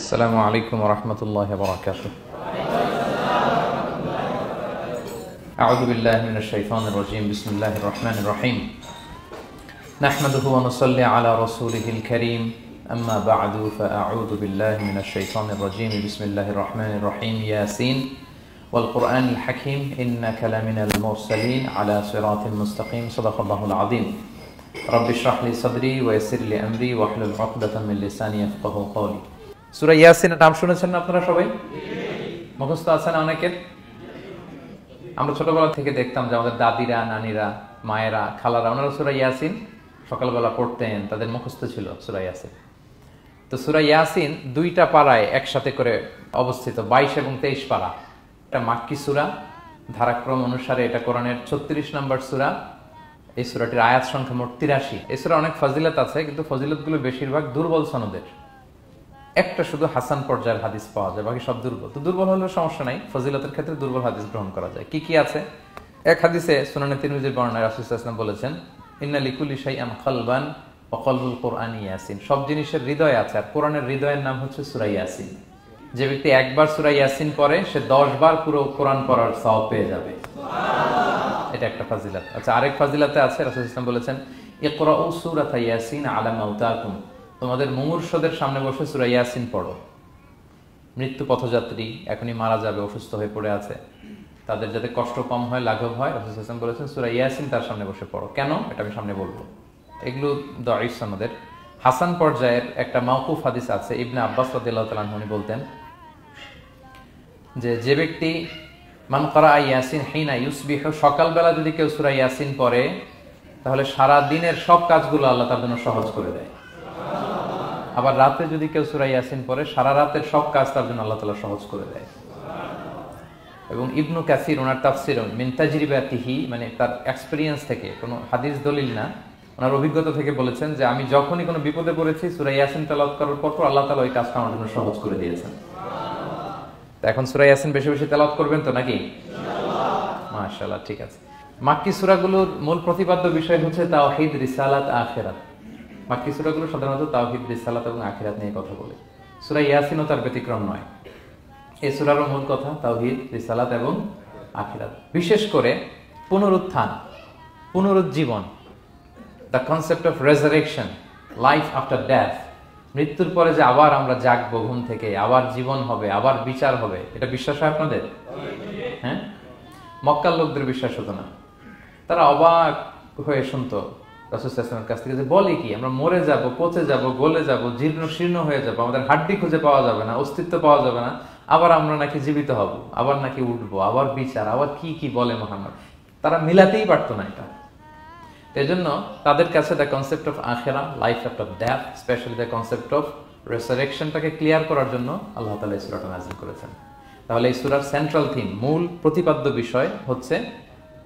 السلام عليكم ورحمة الله وبركاته. أعوذ بالله من الشيطان الرجيم. بسم الله الرحمن الرحيم. نحمده ونصلي على رسوله الكريم. أما بعد فأعوذ بالله من الشيطان الرجيم. بسم الله الرحمن الرحيم. ياسين والقرآن الحكيم إنك لمن المرسلين على صراط مستقيم. صدق الله العظيم. رب اشرح لي صدري ويسر لي أمري واحلل عقدة من لساني يفقهوا قولي. সূরা ইয়াসিনের নাম শুনেছেন না আপনারা সবাই? মুখস্থ আছে না অনেকের? আমরা ছোটবেলা থেকে দেখতাম যে আমাদের দাদিরা, নানিরা, মায়েরা, খালারা ওনারা সূরা ইয়াসিন সকালবেলা পড়তেন, তাদের মুখস্থ ছিল সূরা ইয়াসিন। তো সূরা ইয়াসিন দুইটা পারায় একসাথে করে অবস্থিত, 22 এবং 23 পারা। এটা মাক্কি সূরা, ধারাক্রম অনুসারে এটা কোরআনের 36 নম্বর সূরা। এই সূরাটির আয়াত সংখ্যা মোট 83। এই সূরা অনেক ফজিলত আছে, কিন্তু ফজিলতগুলো বেশিরভাগ দুর্বল সনদের। একটা শুধু হাসান পর্যায়ের হাদিস পাওয়া যায়, বাকি সব দুর্বল। তো দুর্বল হলেও সমস্যা নাই, ফজিলতের ক্ষেত্রে দুর্বল হাদিস গ্রহণ করা যায়। কি কি আছে? এক হাদিসে সুনানে তিরমিজির বর্ণনায় রাসূল সাল্লাল্লাহু আলাইহি ওয়াসাল্লাম বলেছেন, ইন্না লিকুল্লি শাইআন কলবান ওয়া কলবুল কুরআনি ইয়াসিন। সব জিনিসের হৃদয় আছে, আর কোরআনের হৃদয়ের নাম হচ্ছে সূরা ইয়াসিন। যে ব্যক্তি একবার সূরা ইয়াসিন পড়ে, সে 10 বার পুরো কোরআন পড়ার সওয়াব পেয়ে যাবে। এটা একটা ফাজিলত। আচ্ছা, আরেক ফাজিলতে আছে, রাসূল সাল্লাল্লাহু আলাইহি ওয়াসাল্লাম বলেছেন, ইকরাউ সূরাতা ইয়াসিন আলা মাউতাকুম। তোমাদের মুমূর্ষদের সামনে বসে সূরা ইয়াসিন পড়ো। মৃত্যু পথযাত্রী এখনই মারা যাবে, অসুস্থ হয়ে পড়ে আছে, তাদের যাতে কষ্ট কম হয়, লাঘব হয়, রাসূল সাল্লাল্লাহু আলাইহি ওয়াসাল্লাম বলেছেন সূরা ইয়াসিন তার সামনে বসে পড়ো। কেন? এটা আমি সামনে বলবো। এগুলো দাঈফ সনদের। হাসান পর্যায়ের একটা মাওকুফ হাদিস আছে, ইবনে আব্বাস রাদিয়াল্লাহু তাআলা আনহু বলতেন যে ব্যক্তি মান ক্বারা ইয়াসিন হিনা ইউসবিহু, সকালবেলা যদি কেউ সূরা ইয়াসিন পড়ে, তাহলে সারা দিনের সব কাজগুলো আল্লাহ তার জন্য সহজ করে দেয়। আবার রাতে যদি কেউ সূরা ইয়াসিন পড়ে, সারা রাতের সব কাজ তার জন্য আল্লাহ তাআলা সহজ করে দেয়। এবং ইবনু কাসির ওনার তাফসির মিন তাজরিবাতিহি, মানে তার এক্সপেরিয়েন্স থেকে, কোনো হাদিস দলিল না, ওনার অভিজ্ঞতা থেকে বলেছেন যে আমি যখনই কোনো বিপদে পড়েছি সূরা ইয়াসিন তেলাওয়াত করার পর আল্লাহ তাআলা ওই কাজটা আমার জন্য সহজ করে দিয়েছেন। তো এখন সূরা ইয়াসিন বেশি বেশি তেলাওয়াত করবেন তো নাকি? ইনশাআল্লাহ। মাশাআল্লাহ, ঠিক আছে। মাক্কি সূরাগুলোর মূল প্রতিপাদ্য বিষয় হচ্ছে তাওহীদ, রিসালাত, আখিরাত। মাক্কি সূরাগুলো সাধারণত তাওহীদ, রিসালাত এবং আখিরাত নিয়ে কথা বলে। সূরা ইয়াসিনও তার ব্যতিক্রম নয়। এই সূরারও মূল কথা তাওহীদ, রিসালাত এবং আখিরাত। বিশেষ করে পুনরুত্থান, পুনরুজ্জীবন, the concept of resurrection, life after death. মৃত্যুর পরে যে আবার আমরা জাগবো ঘুম থেকে, আবার জীবন হবে, আবার বিচার হবে, এটা বিশ্বাস হয় আপনাদের? হ্যাঁ, মক্কার লোকদের বিশ্বাস হতো না। তারা অবাক হয়ে শুনতো রাসূল সাল্লাল্লাহু আলাইহি ওয়াসাল্লামের কাছ থেকে যে বলে কি, আমরা মরে যাব, পচে যাব, গলে যাব, জীর্ণ শীর্ণ হয়ে যাব, আমাদের হাড্ডি খুঁজে পাওয়া যাবে না, অস্তিত্ব পাওয়া যাবে না, আবার আমরা নাকি জীবিত হব, আবার নাকি উঠবো, আবার বিচার, আবার কি কি বলে মুহাম্মদ। তারা মিলাতেই পারতো না এটা। এজন্য তাদের কাছে দ্য কনসেপ্ট অফ আখিরা, life after death, specially the concept of রেসারেকশনটাকে ক্লিয়ার করার জন্য আল্লাহ তাআলা এই সূরাটা নাযিল করেছেন। তাহলে এই সূরার সেন্ট্রাল থিম, মূল প্রতিপাদ্য বিষয় হচ্ছে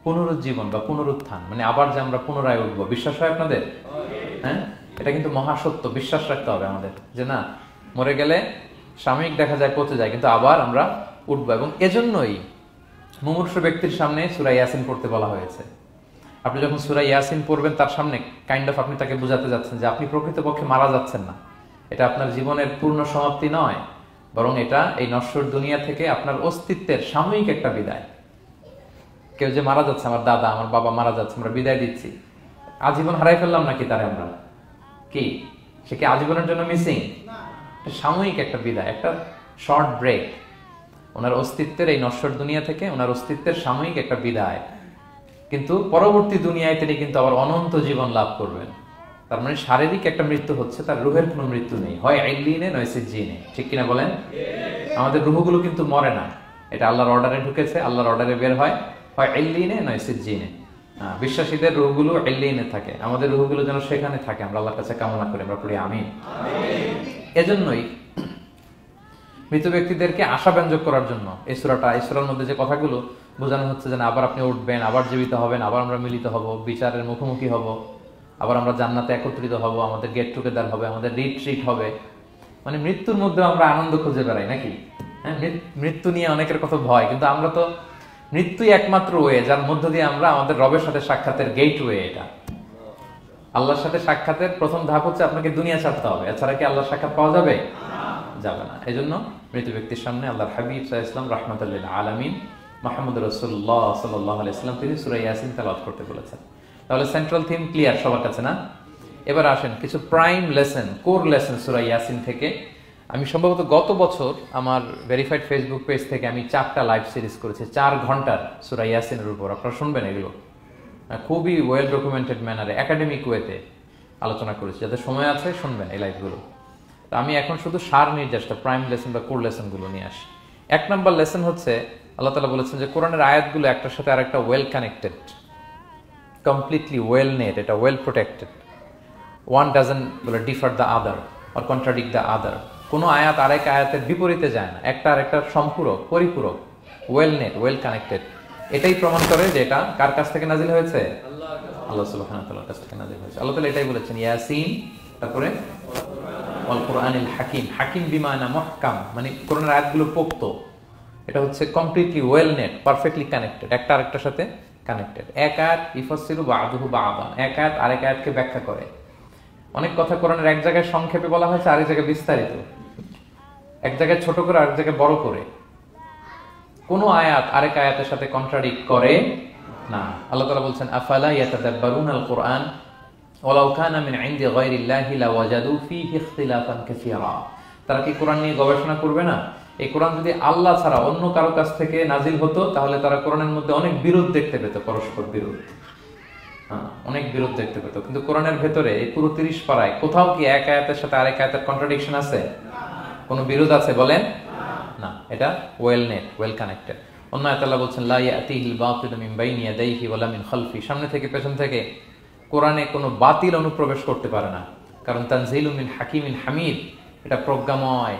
পুনরুজ্জীবন বা পুনরুত্থান, মানে আবার যে আমরা পুনরায় উঠবো। বিশ্বাস হয় আপনাদের? হ্যাঁ, এটা কিন্তু মহাসত্য, বিশ্বাস রাখতে হবে আমাদের যে না, মরে গেলে সাময়িক দেখা যায় পচে যায়, কিন্তু আবার আমরা উঠবো। এবং এজন্যই মুমূর্ষু ব্যক্তির সামনে সূরা ইয়াসিন পড়তে বলা হয়েছে। আপনি যখন সূরা ইয়াসিন পড়বেন, তার সামনে কাইন্ড অফ আপনি তাকে বোঝাতে যাচ্ছেন যে আপনি প্রকৃতপক্ষে মারা যাচ্ছেন না, এটা আপনার জীবনের পূর্ণ সমাপ্তি নয়, বরং এটা এই নশ্বর দুনিয়া থেকে আপনার অস্তিত্বের সাময়িক একটা বিদায়। কেউ যে মারা যাচ্ছে, আমার দাদা, আমার বাবা মারা যাচ্ছে, আমরা বিদায় দিচ্ছি, আজীবন হারাই ফেললাম নাকি তারে আমরা? কি সে কি আজীবনের জন্য মিসিং? সাময়িক একটা বিদায়, একটা শর্ট ব্রেক। ওনার অস্তিত্বের এই নশ্বর দুনিয়া থেকে ওনার অস্তিত্বের সাময়িক একটা বিদায়, কিন্তু পরবর্তী দুনিয়ায় তিনি কিন্তু আবার অনন্ত জীবন লাভ করবেন। তার মানে শারীরিক একটা মৃত্যু হচ্ছে, তার রুহের কোনো মৃত্যু নেই, হয় আইলিনে নয় সিজ্জিনে। ঠিক কিনা বলেন? আমাদের রুহগুলো কিন্তু মরে না, এটা আল্লাহর অর্ডারে ঢুকেছে, আল্লাহর অর্ডারে বের হয়, হয় ইল্লিনে নয় সিজ্জিনে। বিশ্বাসীদের রূহগুলো ইল্লিনে থাকে, আমাদের রূহগুলো যেন সেখানে থাকে, আমরা আল্লাহর কাছে কামনা করি, আমরা পড়ি আমিন। এজন্যই মৃত ব্যক্তিদেরকে আশাব্যঞ্জক করার জন্য এই সূরার মধ্যে যে কথাগুলো বোঝানো হচ্ছে যে আবার আপনি উঠবেন, আবার জীবিত হবেন, আবার আমরা মিলিত হব, বিচারের মুখোমুখি হব, আবার আমরা জান্নাতে একত্রিত হব, আমাদের গেট টুগেদার হবে, আমাদের রিট্রিট হবে। মানে মৃত্যুর মধ্যে আমরা আনন্দ খুঁজে বেড়াই নাকি? হ্যাঁ, মৃত্যু নিয়ে অনেকের কথা ভয়, কিন্তু আমরা তো মৃত্যুই একমাত্র ওয়ে যার মধ্য দিয়ে আমরা আমাদের রবের সাথে সাক্ষাতের গেটওয়ে। এটা আল্লাহর সাথে সাক্ষাতের প্রথম ধাপ হচ্ছে আপনাকে দুনিয়া ছাড়তে হবে, এছাড়া কি আল্লাহর সাক্ষাৎ পাওয়া যাবে? যাবে না। এজন্য মৃত ব্যক্তির সামনে আল্লাহর হাবিব সাল্লাল্লাহু আলাইহি ওয়াসাল্লাম রাহমাতুল লিল আলামিন মুহাম্মদ রাসূলুল্লাহ সাল্লাল্লাহু আলাইহি ওয়াসাল্লাম তিনি সূরা ইয়াসিন তেলাওয়াত করতে বলেছেন। তাহলে সেন্ট্রাল থিম ক্লিয়ার সবার কাছে না? এবার আসেন কিছু প্রাইম লেসন, কোর লেসন সূরা ইয়াসিন থেকে। আমি সম্ভবত গত বছর আমার ভেরিফাইড ফেসবুক পেজ থেকে আমি 4টা লাইভ সিরিজ করেছি 4 ঘন্টার সূরা ইয়াসিনের উপর। আপনারা শুনবেন এগুলো, খুবই ওয়েল ডকুমেন্টেড ম্যানারে একাডেমিক ওয়েতে আলোচনা করেছি। যাদের সময় আছে শুনবেন এই লাইভগুলো। তো আমি এখন শুধু সার নির্দেশটা প্রাইম লেসন বা কোর লেসনগুলো নিয়ে আসি। 1 নম্বর লেসন হচ্ছে আল্লাহ তাআলা বলেছেন যে কোরআনের আয়াতগুলো একটার সাথে আরেকটা well connected, completely well net, এটা ওয়েল প্রোটেক্টেড। ওয়ান ডাজন্ট বলে differ the other or contradict the other. কোনো আয়াত আরেক আয়াতের বিপরীতে যায় না, একটা আরেকটা সম্পূরক, পরিপূরক, ওয়েল নেট, ওয়েল কানেক্টেড। এটাই প্রমাণ করে যে এটা কার কাছ থেকে নাজিল হয়েছে? আল্লাহ সুবহানাহু ওয়া তাআলার কাছ থেকে নাজিল হয়েছে। আল্লাহ তাআলা এটাই বলেছেন ইয়াসিন, তারপরে ওয়াল কুরআনিল হাকিম। হাকিম বিমানা মুহকাম, মানে কোরআনের আয়াতগুলো পোক্ত। এটা হচ্ছে completely well net, perfectly connected, একটা আরেকটার সাথে কানেক্টেড। এক আয়াত ইফাসসিরু বা'দুহু বা'দান, এক আয়াত আরেক আয়াতকে ব্যাখ্যা করে। অনেক কথা কোরআনের এক জায়গায় সংক্ষেপে বলা হয়েছে, আরেক জায়গায় বিস্তারিত, এক জায়গায় ছোট করে আরেক জায়গায় বড় করে। কোন আয়াত আরেক আয়াতের সাথে কন্ট্রাডিক্ট করে না। আল্লাহ তাআলা বলছেন আফালা ইয়াতাদাব্বারুনাল কুরআন ওয়ালাউ কানা মিন ইনদি গায়রিল্লাহি লাওয়াজাদু ফীহি ইখতিলাফান কাসীরা। তারা কি কোরআন নিয়ে গবেষণা করবে না? এই কোরআন যদি আল্লাহ ছাড়া অন্য কারো কাছ থেকে নাজিল হতো তাহলে তারা কোরআনের মধ্যে অনেক বিরোধ দেখতে পেত, পরস্পর বিরোধ, অনেক বিরোধ দেখতে পেত। কিন্তু কোরআনের ভেতরে এই পুরো 30 পারায় কোথাও কি এক আয়াতের সাথে আরেক আয়াতের কন্ট্রাডিকশন আছে? কোনো বিরোধ আছে বলেন? না, এটা ওয়েল নেট, ওয়েল কানেক্টেড। অন্য আয়াতে আল্লাহ বলছেন লা ইয়াতিহিল বাতিলু মিন বাইনি ইয়াদাইহি ওয়ালা মিন খালফি। সামনে থেকে পেছন থেকে কোরআনে কোনো বাতিল অনুপ্রবেশ করতে পারে না, কারণ তানজিলুম মিন হাকিমিন হামিদ, এটা প্রজ্ঞাময়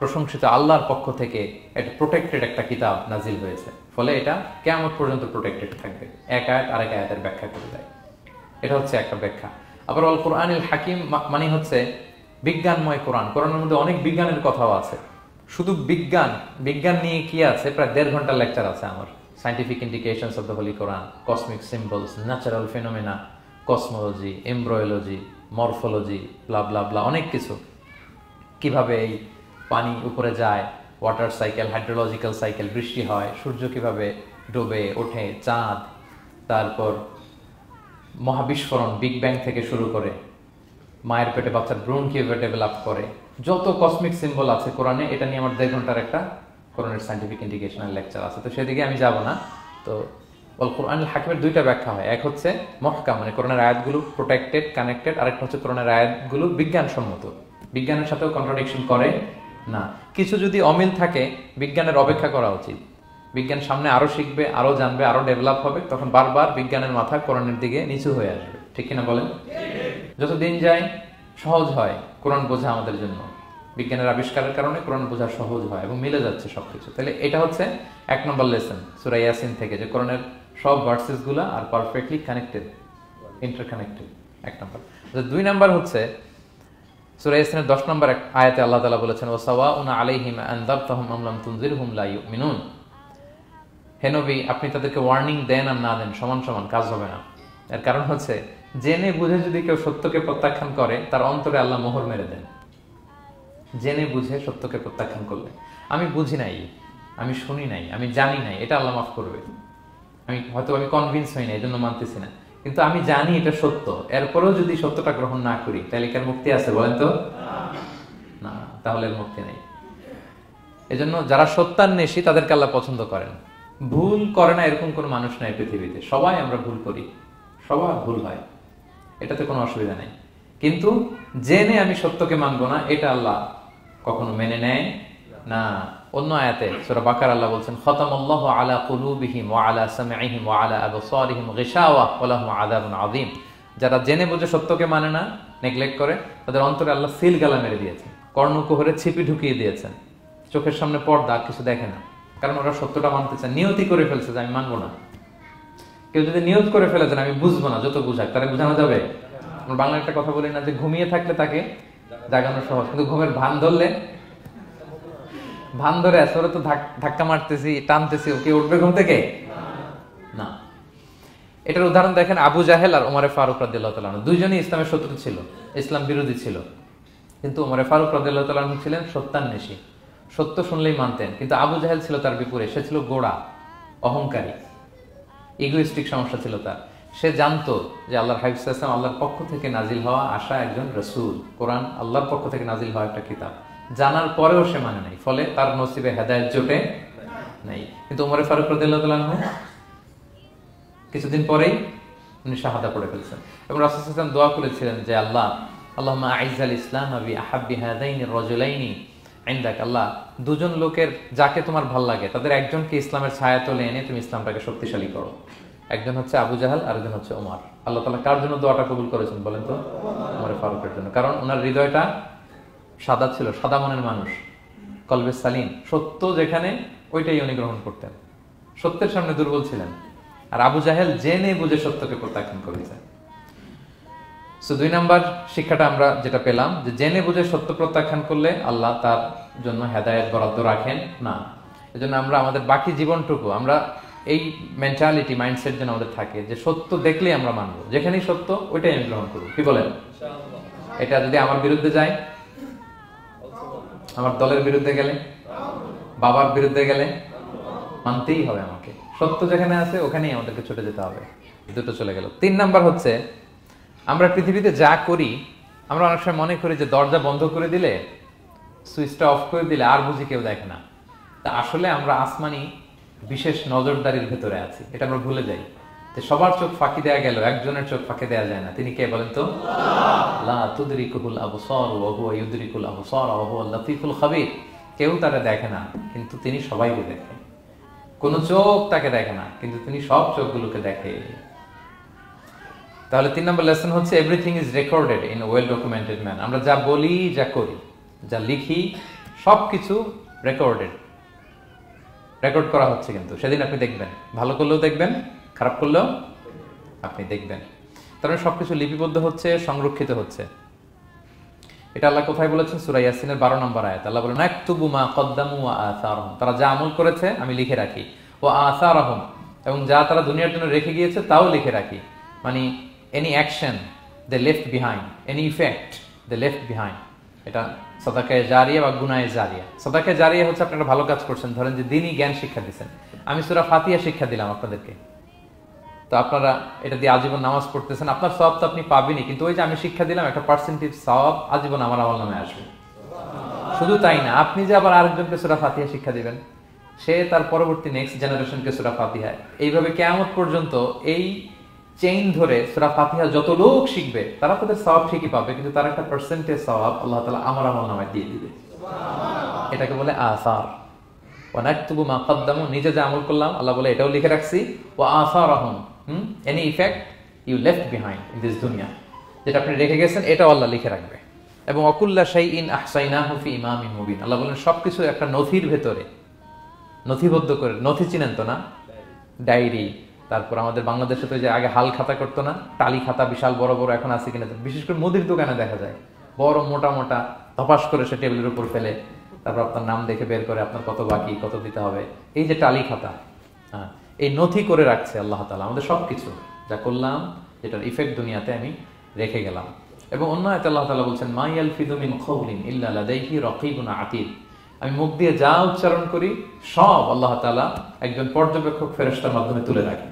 প্রশংসিত আল্লাহর পক্ষ থেকে এটা প্রোটেক্টেড একটা কিতাব নাজিল হয়েছে। ফলে এটা কিয়ামত পর্যন্ত প্রোটেক্টেড থাকবে। এক আয়াত আরেক আয়াতের ব্যাখ্যা করে দেয়, এটা হচ্ছে একটা ব্যাখ্যা। আবার আল কোরআনিল হাকিম মানে হচ্ছে বিজ্ঞানময় কোরআন। কোরআনের মধ্যে অনেক বিজ্ঞানের কথাও আছে। শুধু বিজ্ঞান নিয়ে কি আছে, প্রায় 1.5 ঘন্টার লেকচার আছে আমার। Scientific indications of the holy Quran, cosmic symbols, natural phenomena, cosmology, embryology, morphology, blah blah blah, অনেক কিছু। কিভাবে এই পানি উপরে যায়, ওয়াটার সাইকেল, হাইড্রোলজিক্যাল সাইকেল, বৃষ্টি হয়, সূর্য কিভাবে ডোবে ওঠে, চাঁদ, তারপর মহাবিস্ফোরণ, বিগ ব্যাং থেকে শুরু করে মায়ের পেটে বাচ্চার ভ্রূণ কিভাবে ডেভেলপ করে, যত কসমিক সিম্বল আছে কোরআনে, এটা নিয়ে আমার 1.5 ঘন্টার একটা কোরআনের সায়েন্টিফিক ইন্ডিকেশনাল লেকচার আছে। তো সেদিকে আমি যাব না। তো আল কোরআনুল হাকিমের 2টা ব্যাখ্যা হয়। এক হচ্ছে মুহকাম, মানে কোরআনের আয়াতগুলো প্রোটেক্টেড, কানেক্টেড। আরেকটা হচ্ছে কোরআনের আয়াতগুলো বিজ্ঞানসম্মত, বিজ্ঞানের সাথেও কন্ট্রাডিকশন করে না। কিছু যদি অমিল থাকে, বিজ্ঞানের অপেক্ষা করা উচিত। বিজ্ঞান সামনে আরো শিখবে, আরো জানবে, আরো ডেভেলপ হবে, তখন বারবার বিজ্ঞানের মাথা কোরআনের দিকে নিচু হয়ে আসবে। ঠিক কিনা বলেন? যত দিন যায় সহজ হয় কোরআন বোঝা আমাদের জন্য। বিজ্ঞানের আবিষ্কারের কারণে কোরআন বোঝা সহজ হয় এবং মিলে যাচ্ছে সবকিছু। তাহলে এটা হচ্ছে 1 নম্বর লেসন সূরা ইয়াসিন থেকে, যে কোরআনের সব ভার্সেস গুলা আর পারফেক্টলি কানেক্টেড, ইন্টারকানেক্টেড। 1 নম্বর। 2 নম্বর হচ্ছে সূরা ইয়াসিনের 10 নম্বর আয়াতে আল্লাহ তাআলা বলেছেন ওয়াসাওয়াউন আলাইহিম আনযারতাহুম আম লাম তুনজিরহুম লা ইউমিনুন। হে নবী, আপনি তাদেরকে ওয়ার্নিং দেন আর না দেন সমান সমান, কাজ হবে না। এর কারণ হচ্ছে জেনে বুঝে যদি কেউ সত্যকে প্রত্যাখ্যান করে, তার অন্তরে আল্লাহ মোহর মেরে দেন। জেনে বুঝে সত্যকে প্রত্যাখ্যান করলে, আমি বুঝি নাই, আমি শুনি নাই, আমি জানি নাই, এটা আল্লাহ মাফ করবে। আমি কনভিন্স হই না, এই জন্য মানতেছি না, কিন্তু আমি জানি এটা সত্য, এরপরেও যদি সত্যটা গ্রহণ না করি, তাহলে কার মুক্তি আছে বলেন তো? না, তাহলে মুক্তি নেই। এজন্য যারা সত্যান্বেষী তাদেরকে আল্লাহ পছন্দ করেন। ভুল করে না এরকম কোন মানুষ নাই পৃথিবীতে। সবাই আমরা ভুল করি, সবার ভুল হয়, এটাতে কোনো অসুবিধা নেই। কিন্তু জেনে আমি সত্যকে মানবো না, এটা আল্লাহ কখনো মেনে নেয় না। অন্য আয়াতে সূরা বাকারা আল্লাহ বলছেন খতামাল্লাহু আলা কুলুবিহিম ওয়া আলা সামঈহিম ওয়া আলা আবসারিহিম গিশাওয়া ওয়া লাহুম আযাবুন আযীম। যারা জেনে বুঝে সত্যকে মানে না, নেগলেক্ট করে, তাদের অন্তরে আল্লাহ সিল গালা মেরে দিয়েছেন, কর্ণকুহরে ছিপি ঢুকিয়ে দিয়েছেন, চোখের সামনে পর্দা, কিছু দেখে না। কারণ ওরা সত্যটা মানতে চায়, নিয়তি করে ফেলছে যে আমি মানবো না। কেউ যদি নিয়ত করে ফেলে যে আমি বুঝবো না, যত বুঝাক তারা বুঝানো যাবে। আমরা বাংলা একটা কথা বলি না যে ঘুমিয়ে থাকলে তাকে জাগানো সহজ, কিন্তু ঘুমের ভান ধরে আছে, ওরা তো ধাক্কা মারতেছি, টানতেছি, ওকে উঠবে ঘুম থেকে না। এটার উদাহরণ দেখেন আবু জাহেল আর ওমরে ফারুক রাদিয়াল্লাহু তাআলা, দুইজনই ইসলামের শত্রু ছিল, ইসলাম বিরোধী ছিল। কিন্তু ওমর ফারুক রাদিয়াল্লাহু তাআলা আনহু ছিলেন সত্যান্বেষী, সত্য শুনলেই মানতেন। কিন্তু আবু জাহেল ছিল তার বিপরীত, সে ছিল গোড়া, অহংকারী, ইগোইস্টিক সমস্যা ছিল তার। সে জানতো যে আল্লাহর হাবিব সাল্লাল্লাহু আলাইহি ওয়াসাল্লাম আল্লাহর পক্ষ থেকে নাজিল হওয়া আসা একজন রাসূল, কোরআন আল্লাহর পক্ষ থেকে নাজিল হওয়া একটা কিতাব, জানার পরেও সে মানে নাই, ফলে তার নসিবে হেদায়েত জোটে নাই। কিন্তু ওমর ফারুক রাদিয়াল্লাহু তাআলা আনহু কিছুদিন পরেই উনি শাহাদা পড়ে ফেলছেন এবং রাসূল সাল্লাল্লাহু আলাইহি ওয়াসাল্লাম দোয়া করেছিলেন যে আল্লাহ আল্লাহুম্মা আইজ্জাল ইসলাম বি আহাব্বি হাযাইনি রাজুলাইনি ইনদাক, আল্লাহ দুজন লোকের যাকে তোমার ভাল লাগে তাদের একজনকে ইসলামের ছায়াতলে এনে তুমি ইসলামটাকে শক্তিশালী করো। একজন হচ্ছে আবু জাহাল, আরেকজন হচ্ছে ওমর। আল্লাহ তাআলা কার জন্য দোয়াটা কবুল করেছেন বলেন তো? ওমর ফারুকের জন্য। কারণ ওনার হৃদয়টা সাদা ছিল, সাদা মনের মানুষ, কলবে সালিম, সত্য যেখানে ওইটাই উনি গ্রহণ করতেন, সত্যের সামনে দুর্বল ছিলেন। আর আবু জাহেল জেনে বুঝে সত্যকে প্রত্যাখ্যান করেছে। সো 2 নাম্বার শিক্ষাটা আমরা যেটা পেলাম যে জেনে বুঝে সত্য প্রত্যাখ্যান করলে আল্লাহ তার জন্য হেদায়েত বরাদ্দ রাখেন না। এজন্য আমরা আমাদের বাকি জীবনটুকু আমরা এই মেন্টালিটি, মাইন্ডসেট যেন আমাদের থাকে যে সত্য দেখলেই আমরা মানবো, যেখানেই সত্য ওইটাই আমি গ্রহণ করবো। কি বলেন? এটা যদি আমার বিরুদ্ধে যায়, আমার দলের বিরুদ্ধে গেলে, বাবার বিরুদ্ধে গেলে, মানতেই হবে আমাকে। সত্য যেখানে আছে ওখানেই আমাদেরকে ছুটে যেতে হবে। দুটো চলে গেল। 3 নাম্বার হচ্ছে আমরা পৃথিবীতে যা করি আমরা অনেক সময় মনে করি যে দরজা বন্ধ করে দিলে, সুইচটা অফ করে দিলে আর বুঝি কেউ দেখে না। তা আসলে আমরা আসমানি বিশেষ নজরদারির ভেতরে আছি, এটা আমরা ভুলে যাই। যে সবার চোখ ফাঁকি দেয়া গেল, একজনের চোখ ফাঁকি দেয়া যায় না। তিনি কে বলেন তো? লা তুদরিকুল আবসার ওয়া হুয়া ইউদরিকুল আবসার ওয়া হুয়াল লাতীফুল খাবীর। কেউ তাকে দেখে না কিন্তু তিনি সবাইকে দেখে। কোন চোখ তাকে দেখে না কিন্তু তিনি সব চোখগুলোকে দেখে। তাহলে 3 নম্বর লেসন হচ্ছে everything is recorded in well documented man. আমরা যা বলি, যা করি, যা লিখি সবকিছু রেকর্ডেড, রেকর্ড করা হচ্ছে। কিন্তু সেদিন আপনি দেখবেন, ভালো করলেও দেখবেন, খারাপ করলেও আপনি দেখবেন। তার মানে সবকিছু লিপিবদ্ধ হচ্ছে, সংরক্ষিত হচ্ছে। এটা আল্লাহ কোথায় বলেছেন? সূরা ইয়াসিনের 12 নম্বর আয়াত। আল্লাহ বলেন নাকতুবু মা কদ্দামু ওয়া আসারহুম, তারা যা আমল করেছে আমি লিখে রাখি। ওয়া আসারহুম, এবং যা তারা দুনিয়ার জন্য রেখে গিয়েছে তাও লিখে রাখি। মানে any action they left behind, any effect they left behind, এটা সাদাকায়ে জারিয়া বা গুনায়ে জারিয়া। সাদাকায়ে জারিয়া হচ্ছে আপনারা ভালো কাজ করছেন, ধরেন যে দ্বীনি জ্ঞান শিক্ষা দিচ্ছেন, আমি সূরা ফাতিহা শিক্ষা দিলাম আপনাদেরকে, তো আপনারা এটা দিয়ে আজীবন নামাজ পড়তেছেন, আপনার সওয়াব তো আপনি পাবেনই, কিন্তু ওই যে আমি শিক্ষা দিলাম একটা পার্সেন্টেজ সওয়াব আজীবন আমার আমল নামে আসবে। শুধু তাই না, আপনি যে আবার আরেকজনকে সূরা ফাতিহা শিক্ষা দিবেন, সে তার পরবর্তী নেক্সট জেনারেশনকে সূরা ফাতিহা, এইভাবে কিয়ামত পর্যন্ত এই চেইন ধরে সূরা ফাতিহা যত লোক শিখবে তারা তাদের সওয়াব ঠিকই পাবে, কিন্তু তার একটা পার্সেন্টেজ সওয়াব আল্লাহ তাআলা আমার আমলনামায় দিয়ে দিবে। এটাকে বলে আসার। ওয়া নাকতুবু মা কদ্দামু, নিজে যে আমল করলাম আল্লাহ বলে এটাও লিখে রাখছি। ওয়া আসারহুম, any effect you left behind in this দুনিয়া, যেটা আপনি রেখে গেছেন এটাও আল্লাহ লিখে রাখবে। এবং ওয়াকুল্লা শাইইন আহসাইনাহু ফি ইমামিন মুবিন, আল্লাহ বলেন সবকিছু একটা নথির ভেতরে নথিবদ্ধ করে। নথি চিনেন তো না? ডায়েরি, তারপর আমাদের বাংলাদেশে তো যে আগে হাল খাতা করতো না, টালি খাতা বিশাল বড় বড়, এখন আছে কিনা, বিশেষ করে মুদির দোকানে দেখা যায় বড় মোটা মোটা ধপাস করে সে টেবিলের উপর ফেলে, তারপর আপনার নাম দেখে বের করে আপনার কত বাকি, কত দিতে হবে, এই যে টালি খাতা, হ্যাঁ, এই নথি করে রাখছে আল্লাহ তাআলা আমাদের সবকিছু যা করলাম, যেটার ইফেক্ট দুনিয়াতে আমি রেখে গেলাম। এবং অন্য আয়াতে আল্লাহ তাআলা বলছেন মা ইয়ালফিযু মিন কাওলিন ইল্লা লাদাইহি রাকীবুন আতীদ, আমি মুখ দিয়ে যা উচ্চারণ করি সব আল্লাহ তাআলা একজন পর্যবেক্ষক ফেরেশতার মাধ্যমে তুলে রাখেন,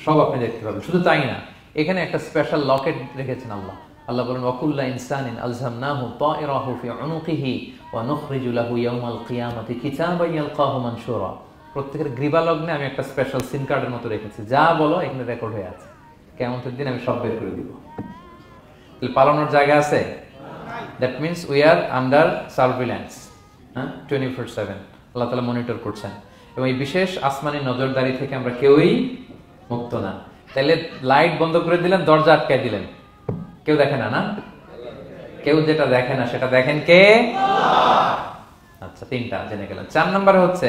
সব আপনি দেখতে পাবেন। শুধু তাই না, এখানে একটা স্পেশাল লকেট রেখেছেন আল্লাহ। আল্লাহ বলেন ওয়াকুল্লা ইনসানিন আলজামনাহু তায়রাহু ফি উনুকিহি ওয়া নুখরিজু লাহু ইয়াওমাল কিয়ামাতি কিতাবান ইয়ালকাহু মানশুরা, প্রত্যেকের গ্রীবা লগ্নে আমি একটা স্পেশাল সিম কার্ডের মতো রেখেছি, যা বলো এখানে রেকর্ড হয়ে আছে, কিয়ামতের দিন আমি সব বের করে দিব। তাহলে পালানোর জায়গা আছে? That means we are under surveillance, 24/7 আল্লাহ তাআলা মনিটর করছেন, এবং এই বিশেষ আসমানি নজরদারি থেকে আমরা কেউই মুক্ত না। তাহলে লাইট বন্ধ করে দিলেন, দরজা আটকায় দিলেন, কেউ দেখে না, না? কেউ যেটা দেখে না সেটা দেখেন কে? আচ্ছা, 3টা জেনে গেলাম। 4 নম্বরে হচ্ছে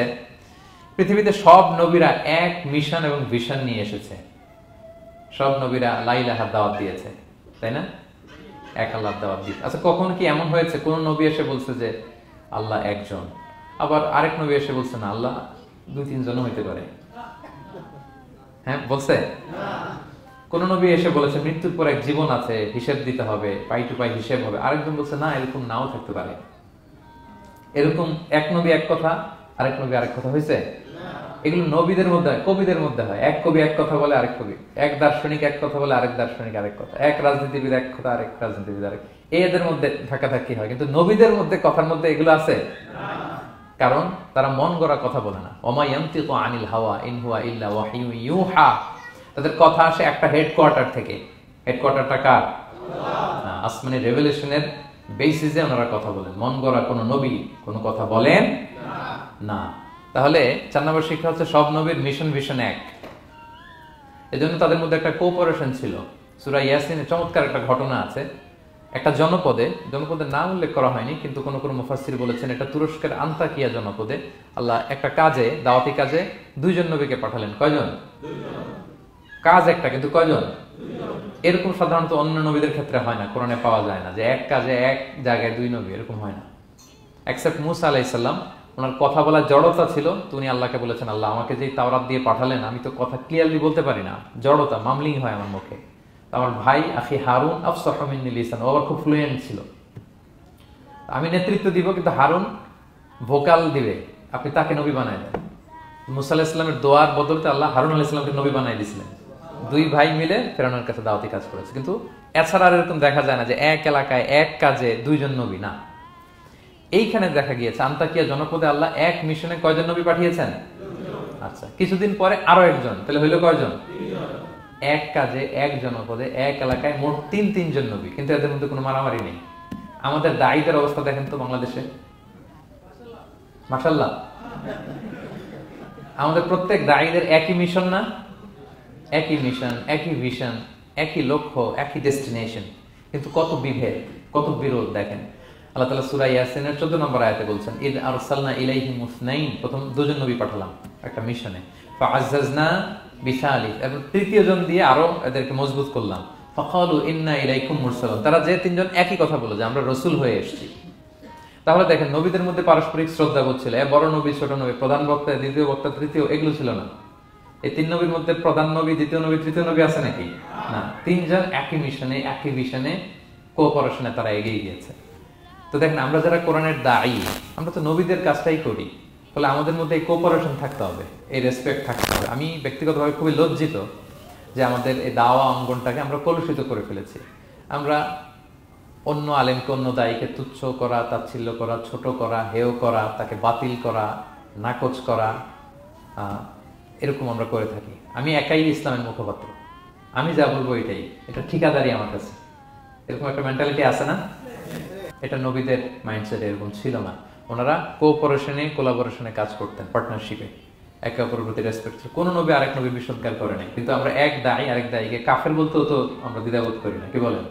পৃথিবীতে সব নবীরা এক মিশন এবং ভিশন নিয়ে এসেছে। সব নবীরা লা ইলাহার দাওয়াত দিয়েছে, তাই না? এক আল্লাহর দাওয়াত দিয়েছে। আচ্ছা, কখনো কি এমন হয়েছে কোন নবী এসে বলছে যে আল্লাহ একজন, আবার আরেক নবী এসে বলছে না আল্লাহ 2-3 জন হইতে পারে? হ্যাঁ, বলছে? কোন নবী এসে বলেছে মৃত্যুর পর এক জীবন আছে, হিসেব দিতে হবে, পাই টু পাই হিসেব হবে। আরেকজন বলছে না, এরকম নাও থাকতে পারে। এরকম এক নবী এক কথা, আরেক নবী আরেক কথা হয়েছে। এগুলো নবীদের মধ্যে হয়, কবিদের মধ্যে হয়। এক কবি এক কথা বলে, আরেক কবি, এক দার্শনিক এক কথা বলে, আরেক দার্শনিক আরেক কথা, এক রাজনীতিবিদ এক কথা, আরেক রাজনীতিবিদ আরেক। এদের মধ্যে ধাক্কাধাক্কি হয়, কিন্তু নবীদের মধ্যে কথার মধ্যে এগুলো আছে? কারণ তারা মন গড়া কথা বলে না। ওমা ইয়ানতিকু আনিল হাওয়া ইন হুয়া ইল্লা ওয়াহয়ু ইউহা। তাদের কথা আসে একটা হেডকোয়ার্টার থেকে। হেডকোয়ার্টারটা কার? আল্লাহ। আসমানি রেভেলেশনের বেসিসে ওনারা কথা বলেন। মন গড়া কোনো নবী কোনো কথা বলেন না। তাহলে 4 নম্বর শিক্ষা হচ্ছে সব নবীর মিশন ভিশন এক। এজন্য তাদের মধ্যে একটা কোঅপারেশন ছিল। সূরা ইয়াসিনে চমৎকার একটা ঘটনা আছে। একটা জনপদের নাম উল্লেখ করা হয়নি, কিন্তু কোন কোন মুফাসসির বলেছেন এটা তুরস্কের আন্তাকিয়া জনপদে আল্লাহ একটা কাজে, দাওয়াতি কাজে 2 জন নবীকে পাঠালেন। কয়জন? 2 জন। কাজ একটা, কিন্তু কয়জন? 2 জন। এরকম সাধারণত অন্য নবীদের ক্ষেত্রে হয় না, কোরআনে পাওয়া যায় না যে এক কাজে এক জায়গায় 2 নবী, এরকম হয় না। এক্সেপ্ট মুসা আলাইহিস সালাম, ওনার কথা বলার জড়তা ছিল। তিনি আল্লাহকে বলেছেন, আল্লাহ আমাকে যে তাওরাত দিয়ে পাঠালেন, আমি তো কথা ক্লিয়ারলি বলতে পারি না, জড়তা, মামলিং হয় আমার মুখে। আমার ভাই আখি হারুন আফসাহু মিন্নি লিসান, ও খুব ফ্লুয়েন্ট ছিল। আমি নেতৃত্ব দিব, কিন্তু হারুন ভোকাল দিবে, আপনি তাকে নবী বানায় দেন। মুসা আলাইহিস সালামের দোয়ার বদলতে আল্লাহ হারুন আলাইহিস সালামকে নবী বানায় দিয়েছিলেন। 2 ভাই মিলে ফেরাউনের কাছে দাওয়াতি কাজ করেছে। কিন্তু এছাড়া আর এরকম দেখা যায় না যে এক এলাকায় এক কাজে 2 জন নবী, না। এইখানে দেখা গিয়েছে আন্তাকিয়া জনপদে আল্লাহ এক মিশনে কয়জন নবী পাঠিয়েছেন? 2 জন। আচ্ছা, কিছুদিন পরে আরো একজন, তাহলে হইল কয়জন? 3 জন। এক কাজে এক জনপদে এক এলাকায় মোট 3 জন নবী, কিন্তু এদের মধ্যে কোনো মারামারি নেই। আমাদের দায়ীদের অবস্থা দেখেন তো বাংলাদেশে, মাশাআল্লাহ। আমাদের প্রত্যেক দায়ীদের একই মিশন না? একই মিশন, একই ভিশন, একই লক্ষ্য, একই ডেস্টিনেশন, কিন্তু কত বিভেদ, কত বিরোধ দেখেন। আল্লাহ তাআলা সূরা ইয়াসিনের 14 নম্বর আয়াতে বলছেন, ইদ আরসালনা ইলাইহিম মুসনাইন, প্রথম 2 জন নবী পাঠালাম একটা মিশনে, ফাআজ্জাজনা বিসালিস, এবং 3য় জন দিয়ে আরো এদেরকে মজবুত করলাম। ফাকালু ইন্না ইলাইকুম মুরসালুন, তারা যে 3 জন একই কথা বলে যে আমরা রাসূল হয়ে এসেছি। তাহলে দেখেন নবীদের মধ্যে পারস্পরিক শ্রদ্ধাবোধ ছিল। বড় নবী, ছোট নবী, প্রধান বক্তা, দ্বিতীয় বক্তা, তৃতীয়, এগুলো ছিল না। এই 3 নবীর মধ্যে প্রধান নবী, দ্বিতীয় নবী, তৃতীয় নবী আছে নাকি? না। 3 জন একই মিশনে, একই ভিশনে, কোঅপারেশনে তারা এগিয়ে গিয়েছে। তো দেখেন আমরা যারা কোরআনের দায়ী, আমরা তো নবীদের কাজটাই করি, ফলে আমাদের মধ্যে এই কোঅপারেশন থাকতে হবে, এই রেসপেক্ট থাকতে হবে। আমি ব্যক্তিগতভাবে খুবই লজ্জিত যে আমাদের এই দাওয়া অঙ্গনটাকে আমরা কলুষিত করে ফেলেছি। আমরা অন্য আলেমকে, অন্য দায়ীকে তুচ্ছ করা, তাচ্ছিল্য করা, ছোট করা, হেয় করা, তাকে বাতিল করা, নাকচ করা, এরকম আমরা করে থাকি। আমি একাই ইসলামের মুখপাত্র, আমি যা বলবো এটাই, এটা ঠিকাদারি আমার কাছে, এরকম একটা মেন্টালিটি আছে না? এটা নবীদের মাইন্ডসেট এরকম ছিল না। ওনারা কোঅপারেশনে, কোলাবোরেশনে কাজ করতেন, পার্টনারশিপে, একে অপরের প্রতি রেসপেক্ট ছিল। কোন নবী আরেক নবী বিসৎকার করে নাই। কিন্তু আমরা এক দায়ী আরেক দায়ীকে কাফের বলতেও তো আমরা দ্বিধাবোধ করি না, কি বলেন?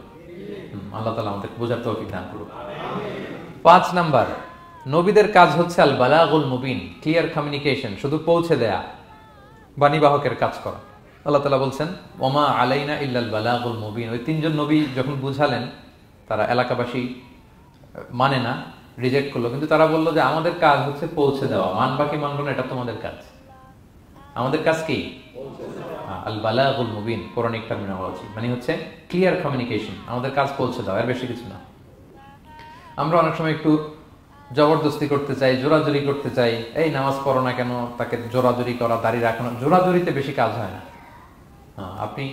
আল্লাহ তাআলা আমাদের বোঝার তৌফিক দান করুন। 5 নাম্বার, নবীদের কাজ হচ্ছে আল বালাগুল মুবিন, ক্লিয়ার কমিউনিকেশন, শুধু পৌঁছে দেয়া, বাণীবাহকের কাজ করা। আল্লাহ তাআলা বলছেন, ওমা আলাইনা ইল্লাল বালাগুল মুবিন। ওই 3 জন নবী যখন বুঝালেন, তারা এলাকাবাসী মানে না, রিজেক্ট করলো, কিন্তু তারা বললো যে আমাদের কাজ হচ্ছে পৌঁছে দেওয়া, মানবা কি মানবো না এটা তোমাদের কাজ। আমাদের কাজ কি? আল বালাগুল মুবিন, কোরআনিক টার্মিনোলজি, মানে হচ্ছে ক্লিয়ার কমিউনিকেশন, আমাদের কাজ পৌঁছে দাও, এর বেশি কিছু না। আমরা অনেক সময় একটু জবরদস্তি করতে চাই, জোরাজুরি করতে চাই, এই নামাজ পড়ো না কেন, তাকে জোরাজুরি করা, দাড়ি রাখানো, জোরাজুরিতে বেশি কাজ হয় না। আপনি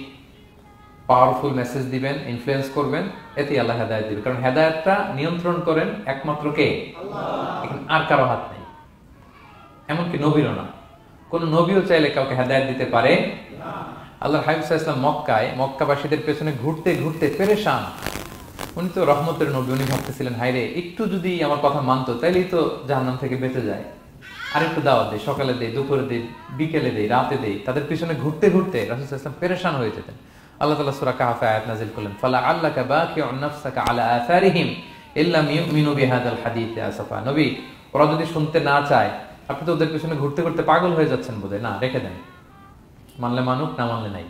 পাওয়ারফুল মেসেজ দিবেন, ইনফ্লুয়েন্স করবেন, এতে আল্লাহ হেদায়েত দিবেন। কারণ হেদায়েতটা নিয়ন্ত্রণ করেন একমাত্র কে? আল্লাহ। আর কারো হাত নেই, এমনকি নবীরও না। কোন নবীও চাইলে কাউকে হেদায়েত দিতে পারে না। আল্লাহর হাবিব সাল্লাল্লাহু আলাইহি ওয়াসাল্লাম মক্কায় মক্কাবাসীদের পেছনে ঘুরতে ঘুরতে পেরেশান। উনি তো রহমতের নবী, উনি ভাবতেছিলেন হায়রে একটু যদি আমার কথা মানতো তাইলেই তো জাহান্নাম থেকে বেঁচে যায়। আর একটু দাওয়াত দেই, সকালে দেই, দুপুরে দেই, বিকেলে দেই, রাতে দেই। তাদের পিছনে ঘুরতে ঘুরতে রাসূল সাল্লাল্লাহু আলাইহি ওয়াসাল্লাম পেরেশান হয়ে যেতেন। আল্লাহ তাআলা সূরা কাহফে আয়াত নাযিল করলেন, ফালা আল্লাকা বাকিউন নাফসাকা আলা আসারিহিম ইল্লাম ইউমিনু বিহাদাল হাদীসি আসাফা। নবী, ওরা যদি শুনতে না চায়, আপনি তো ওদের পিছনে ঘুরতে ঘুরতে পাগল হয়ে যাচ্ছেন বোধহয়, না রেখে দেন, মানলে মানুক, না মানলে নাই।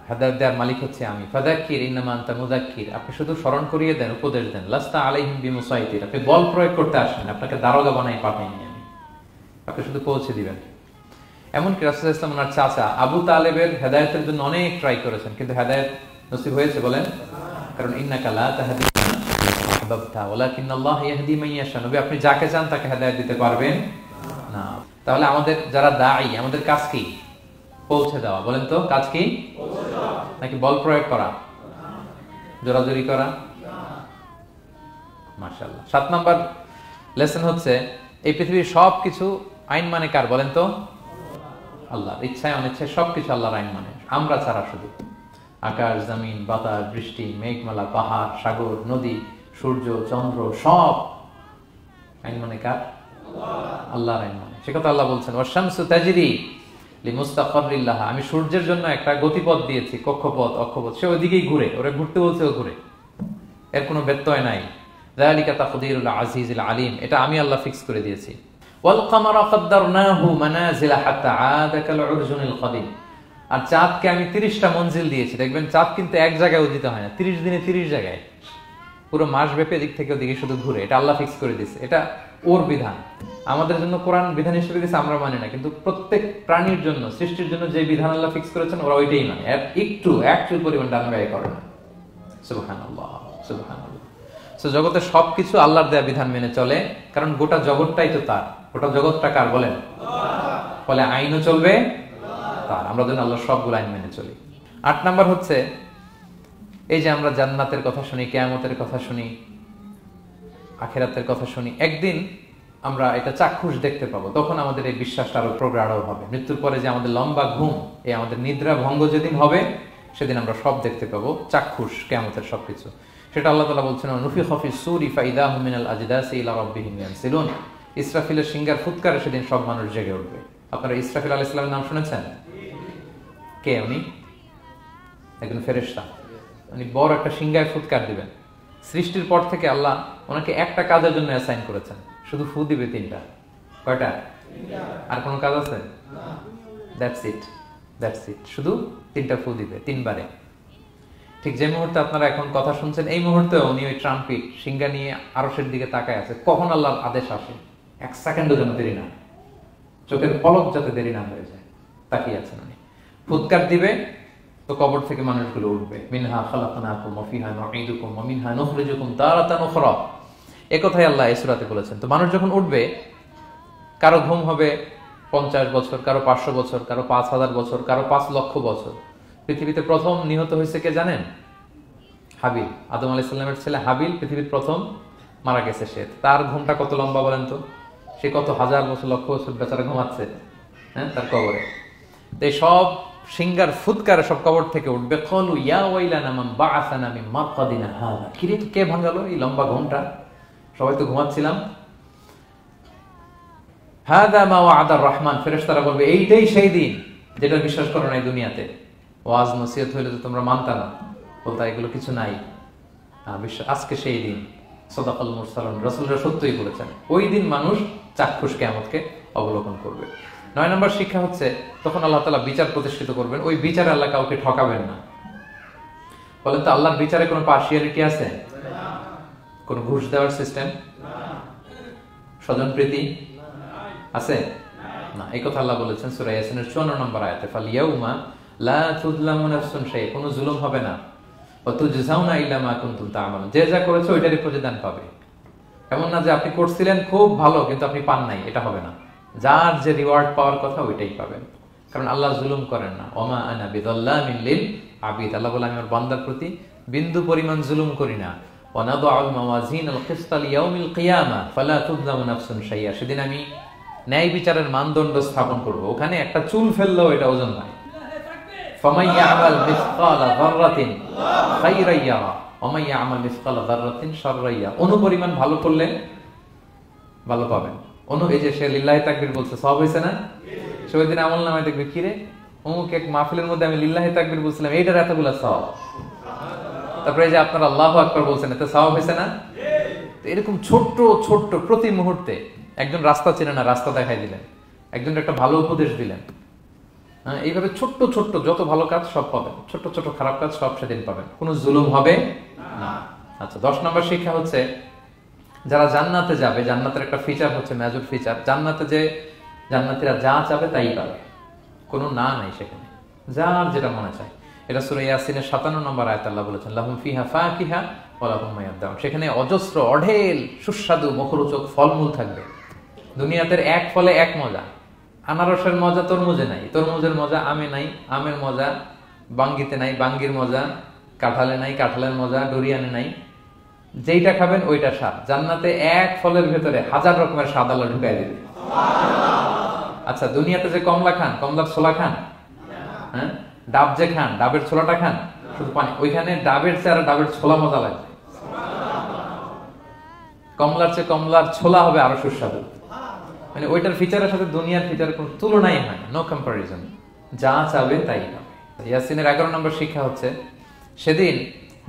হেদায়েত দেওয়ার মালিক হচ্ছে আমি। ফাযাক্কির ইন্নামা আনতা মুযাক্কির, আপনি শুধু স্মরণ করিয়ে দেন, উপদেশ দেন। লাস্তা আলাইহিম বিমুসাইতির, আপনি বল প্রয়োগ করতে আসেন, আপনাকে দারোগা বানাই পাঠাইনি আমি, আপনি শুধু পৌঁছে দিবেন। এমনকি রাসূল ইসলাম ওনার চাচা আবু তালেবের হেদায়েতের জন্য অনেক ট্রাই করেছেন, কিন্তু হেদায়েত নসিব হয়েছে বলেন? কারণ ইন্নাকা লা তাহদি মান আহবাবতা ওয়ালাকিন্নাল্লাহ ইয়াহদি মান ইয়াশা। নবী আপনি যাকে চান তাকে হেদায়েত দিতে পারবেন না। তাহলে আমাদের যারা দাঈ, আমাদের কাজ কি? পৌঁছে দেওয়া। বলেন তো কাজ কি? পৌঁছে দেওয়া। নাকি বল প্রয়োগ করা, জোরাজুরি করা? মাশাআল্লাহ। 7 নাম্বার লেসন হচ্ছে এই পৃথিবীর সবকিছু আইন মানে কার? বলেন তো আল্লাহর। ইচ্ছায় অনিচ্ছায় সবকিছু আল্লাহর আইন মানে, আমরা ছাড়া শুধু। আকাশ, জমিন, বাতাস, বৃষ্টি, মেঘমালা, পাহাড়, সাগর, নদী, সূর্য, চন্দ্র, সব আইন মানে কার? আল্লাহর আইন মানে। সে কথা আল্লাহ বলছেন ওয়াশ-শামসু তাজরি লিমুস্তাকাররিল লাহা। আমি সূর্যের জন্য একটা গতিপথ দিয়েছি, কক্ষপথ, অক্ষপথ, সে ওইদিকেই ঘুরে, ওরে ঘুরতে বলছে ও ঘুরে, এর কোনো ব্যত্যয় নাই। যালিকা তাকদীরুল আজিজিল আলিম, এটা আমি আল্লাহ ফিক্স করে দিয়েছি। ওয়াল কামারা কাদ্দারনাহু মানাজিলা হাত্তা আদা কাল উরজুনিল কাদিম। আর চাঁদকে আমি 30টা মঞ্জিল দিয়েছি। দেখবেন চাঁদ কিন্তু এক জায়গায় উদিত হয় না, 30 দিনে 30 জায়গায়, পুরো মাস ব্যাপী দিক থেকে ওদিকে শুধু ঘুরে। এটা আল্লাহ ফিক্স করে দিয়েছে, এটা ওর বিধান। আমাদের জন্য কোরআন বিধান হিসেবে দিয়েছে, আমরা মানি না, কিন্তু প্রত্যেক প্রাণীর জন্য, সৃষ্টির জন্য যে বিধান আল্লাহ ফিক্স করেছেন ওরা ওইটাই মানে, এর একটু একচুল পরিমাণ ডান ব্যয় করে না। সুবহানাল্লাহ, সুবহানাল্লাহ। সো জগতে সবকিছু আল্লাহর দেয়া বিধান মেনে চলে, কারণ গোটা জগৎটাই তো তার। গোটা জগৎটা কার বলেন? ফলে আইনও চলবে তার। আমরা যেন আল্লাহর সবগুলো আইন মেনে চলি। 8 নাম্বার হচ্ছে এই যে আমরা জান্নাতের কথা শুনি, কিয়ামতের কথা শুনি, আখিরাতের কথা শুনি, একদিন আমরা এটা চাক্ষুষ দেখতে পাবো, তখন আমাদের এই বিশ্বাসটা আরো প্রগাঢ় হবে। মৃত্যুর পরে যে আমাদের লম্বা ঘুম, এই আমাদের নিদ্রা ভঙ্গ যেদিন হবে, সেদিন আমরা সব দেখতে পাবো, চাক্ষুষ কিয়ামতের সবকিছু। সেটা আল্লাহ তাআলা বলছেন নুফিখা ফিস সূরি ফাইদা হুম মিনাল আজদাসি ইলা রাব্বিহিম ইয়ানসিলুন। ইসরাফিলের সিংহার ফুৎকারে সেদিন সব মানুষ জেগে উঠবে। আপনারা ইসরাফিল আলাইহিস সালামের নাম শুনেছেন? কে উনি? একজন ফেরেশতা। উনি বড় একটা সিংহায় ফুৎকার দিবেন। সৃষ্টির পর থেকে আল্লাহ ওনাকে একটা কাজের জন্য অ্যাসাইন করেছেন, শুধু ফু দিবে 3টা। কয়টা? আর কোনো কাজ আছে? That's it, that's it. শুধু 3টা ফু দিবে 3 বারে। ঠিক যে মুহূর্তে আপনারা এখন কথা শুনছেন, এই মুহূর্তে উনি ওই ট্রাম্পিট সিংহা নিয়ে আরশের দিকে তাকায় আছে, কখন আল্লাহর আদেশ আসে 1 সেকেন্ডও যেন দেরি না, চোখের পলক যাতে দেরি না হয়ে যায়, তাকিয়ে আছেন উনি। ফুৎকার দিবে তো কবর থেকে মানুষগুলো উঠবে। মিনহা খালাকনাকুম ওয়া ফিহা নুঈদুকুম ওয়া মিনহা নুখরিজুকুম তারাতান উখরা। এই কথাই আল্লাহ এই সূরাতে বলেছেন। তো মানুষ যখন উঠবে, কারো ঘুম হবে 50 বছর, কারো 500 বছর, কারো 5000 বছর, কারো 5 লক্ষ বছর। পৃথিবীতে প্রথম নিহত হয়েছে কে জানেন? হাবিল। আদম আলাইহিস সালামের ছেলে হাবিল পৃথিবীর প্রথম মারা গেছে। সে, তার ঘুমটা কত লম্বা বলেন তো? সে কত হাজার বছর, লক্ষ বছর বেচারা ঘুমাচ্ছে, হ্যাঁ, তার কবরে। তো এই সব সিংহার ফুৎকারে সব কবর থেকে উঠবে। ক্বালু ইয়া ওয়াইলানা মান বাআসানা মিন মারকাদিনা হাযা। কিরে, কে ভাঙালো এই লম্বা ঘুমটা? সবাই তো ঘুমাচ্ছিলাম। হাযা মা ওয়া'দার রহমান। ফেরেশতারা বলবে এইটাই সেই দিন যেটা বিশ্বাস করো না এই দুনিয়াতে। ওয়াজ নসিহত হইলে তো তোমরা মানতা না, বলতা এগুলো কিছু নাই। আজকে সেই দিন। সাদাকাল মুরসালুন, রাসূলরা সত্যই বলেছেন। ওই দিন মানুষ চাক্ষুষ কিয়ামতকে অবলোকন করবে। 9 নম্বর শিক্ষা হচ্ছে তখন আল্লাহ তাআলা বিচার প্রতিষ্ঠিত করবেন। ওই বিচারে আল্লাহ কাউকে ঠকাবেন না। বলেন তো আল্লাহর বিচারে কোনো পার্সিয়ালিটি আছে? কোনো ঘুষ দেওয়ার সিস্টেম? স্বজনপ্রীতি আছে না। এই কথা আল্লাহ বলেছেন সূরা ইয়াসিনের 54 নম্বর আয়াতে, ফালিয়াউমা লা তুযলামু নাফসুন শাই। কোনো জুলুম হবে না। ওয়া তুজজাউনা ইল্লা মা কুনতুম তা'মালুন। যে যা করেছে ওইটারই প্রতিদান পাবে। এমন না যে আপনি করছিলেন খুব ভালো কিন্তু আপনি পান নাই, এটা হবে না। যার যে রিওয়ার্ড পাওয়ার কথা ওইটাই পাবেন, কারণ আল্লাহ জুলুম করেন না। ওমা আনা বিযাল্লামিন লিল আবিদ। আল্লাহ বলে আমি আমার বান্দার প্রতি বিন্দু পরিমাণ জুলুম করি না। ওয়া নাদউল মাওয়াজিনাল কিসতা লিয়াউমিল কিয়ামা ফালা তুযলামু নাফসুন শাইআ। সেদিন আমি ন্যায় বিচারের মানদণ্ড স্থাপন করব, ওখানে একটা চুল ফেললেও এটা ওজন নাই। ফামান ইয়ামাল মিসকালা যাররাতিন খায়রান ইয়ারা ওয়া মান ইয়ামাল মিসকালা যাররাতিন শাররান ইয়ারা। অনুপরিমাণ ভালো করলে ভালো পাবেন। এই যে সে লিল্লাহি তাকবীর বলছে, সওয়াব হইছে না? সে ওই দিন আমলনামায় দেখবে কিরে অমুক এক মাহফিলের মধ্যে আমি লিল্লাহি তাকবীর বলছিলাম, এইটার এতগুলা সওয়াব। তারপরে যে আপনারা আল্লাহু আকবার বলছেন, এতে সওয়াব হইছে না? তো এরকম ছোট্ট ছোট্ট প্রতি মুহূর্তে একজন রাস্তা চেনে না, রাস্তা দেখাই দিলেন। একজন একটা ভালো উপদেশ দিলেন। হ্যাঁ, এইভাবে ছোট্ট ছোট্ট যত ভালো কাজ সব পাবেন, ছোট্ট ছোট্ট খারাপ কাজ সব সেদিন পাবেন। কোনো জুলুম হবে না। আচ্ছা, 10 নম্বর শিক্ষা হচ্ছে যারা জান্নাতে যাবে, জান্নাতের একটা ফিচার হচ্ছে, মেজর ফিচার, জান্নাতে যে জান্নাতীরা যা চাবে তাই পাবে। কোনো না নাই সেখানে, যার যেটা মনে চায়। এটা সূরা ইয়াসিনের 57 নম্বর আয়াতে আল্লাহ বলেছেন, লাহুম ফিহা ফাকিহা ওয়া লাহুম মা ইয়াদদাউন। সেখানে অজস্র অঢেল সুস্বাদু মুখরোচক ফলমূল থাকবে। দুনিয়াতে এক ফলে এক মজা। আনারসের মজা তরমুজে নাই, তরমুজের মজা আমে নাই, আমের মজা বাঙ্গিতে নাই, বাঙ্গির মজা কাঁঠালে নাই, কাঁঠালের মজা ডুরিয়ানে নাই। যেইটা খাবেন ওইটা স্বাদ। জান্নাতে এক ফলের ভেতরে হাজার রকমের স্বাদ আল্লাহ ঢুকাই দিবে। আচ্ছা, দুনিয়াতে যে কমলা খান, কমলার ছোলা খান, হ্যাঁ, ডাব যে খান, ডাবের ছোলাটা খান, শুধু পানি। ওইখানে ডাবের চেয়ে আর ডাবের ছোলা মজা লাগবে। কমলার চেয়ে কমলার ছোলা হবে আরো সুস্বাদু। মানে ওইটার ফিচারের সাথে দুনিয়ার ফিচারের কোনো তুলনাই হয় না, নো কম্পারিজন। যা চাবে তাই হবে। ইয়াসিনের 11 নম্বর শিক্ষা হচ্ছে, সেদিন